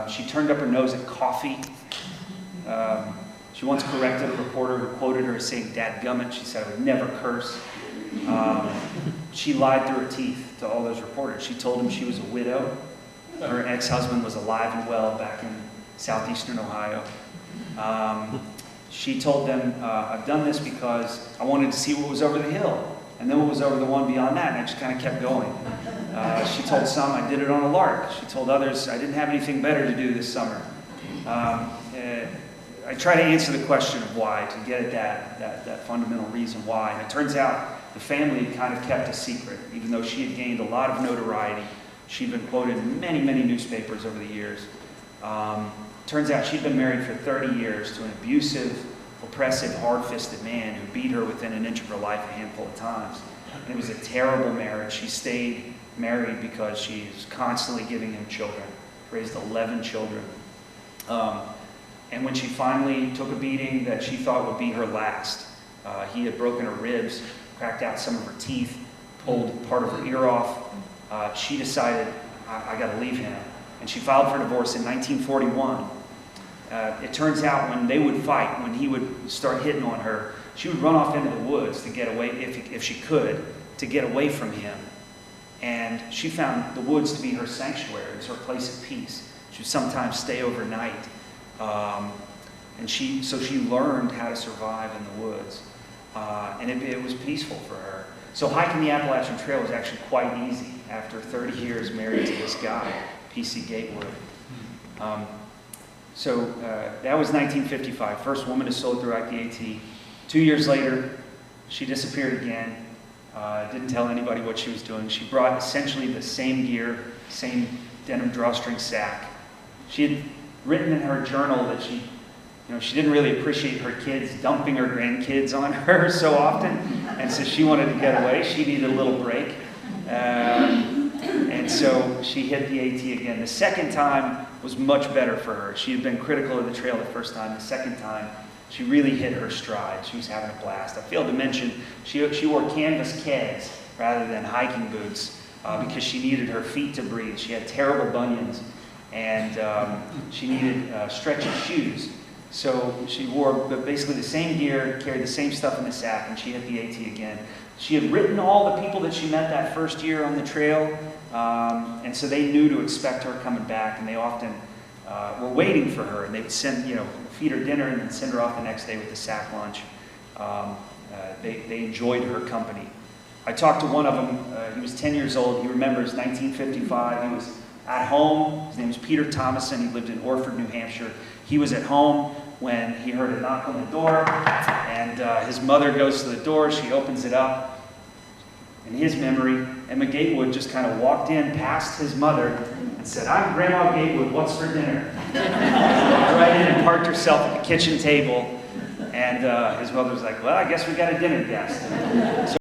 She turned up her nose at coffee. She once corrected a reporter who quoted her as saying, "Dadgummit." She said, "I would never curse." She lied through her teeth to all those reporters. She told them she was a widow. Her ex-husband was alive and well back in southeastern Ohio. She told them, "I've done this because I wanted to see what was over the hill, and then what was over the one beyond that," and I just kind of kept going. She told some, "I did it on a lark." She told others, "I didn't have anything better to do this summer." I try to answer the question of why, to get at that fundamental reason why. And it turns out the family had kind of kept a secret, even though she had gained a lot of notoriety. She'd been quoted in many, many newspapers over the years. Turns out she'd been married for 30 years to an abusive, oppressive, hard-fisted man who beat her within an inch of her life a handful of times. And it was a terrible marriage. She stayed married because she was constantly giving him children, raised 11 children. And when she finally took a beating that she thought would be her last, he had broken her ribs, cracked out some of her teeth, pulled part of her ear off. She decided, I got to leave him. And she filed for divorce in 1941. It turns out when they would fight, when he would start hitting on her, she would run off into the woods to get away, if she could, to get away from him. And she found the woods to be her sanctuary. It was her place of peace. She would sometimes stay overnight. So she learned how to survive in the woods. And it was peaceful for her. So hiking the Appalachian Trail was actually quite easy after 30 years married to this guy, P.C. Gatewood. That was 1955. First woman to sold throughout the AT. 2 years later, she disappeared again. Didn't tell anybody what she was doing. She brought essentially the same gear, same denim drawstring sack. She had written in her journal that she didn't really appreciate her kids dumping her grandkids on her so often, and so she wanted to get away. She needed a little break. And so she hit the AT again. The second time was much better for her. She had been critical of the trail the first time. The second time, she really hit her stride. She was having a blast. I failed to mention, she wore canvas kegs rather than hiking boots because she needed her feet to breathe. She had terrible bunions, and she needed stretchy shoes. So she wore basically the same gear, carried the same stuff in the sack, and she hit the AT again. She had written all the people that she met that first year on the trail, and so they knew to expect her coming back, and they often were waiting for her, and they would send, feed her dinner and then send her off the next day with a sack lunch. They enjoyed her company. I talked to one of them. He was 10 years old. He remembers 1955. He was at home. His name was Peter Thomason. He lived in Orford, New Hampshire. He was at home when he heard a knock on the door, and his mother goes to the door. She opens it up. In his memory, Emma Gatewood just kind of walked in past his mother and said, "I'm Grandma Gatewood, what's for dinner?" Walked right in and parked herself at the kitchen table, and his mother was like, "Well, I guess we got a dinner guest." So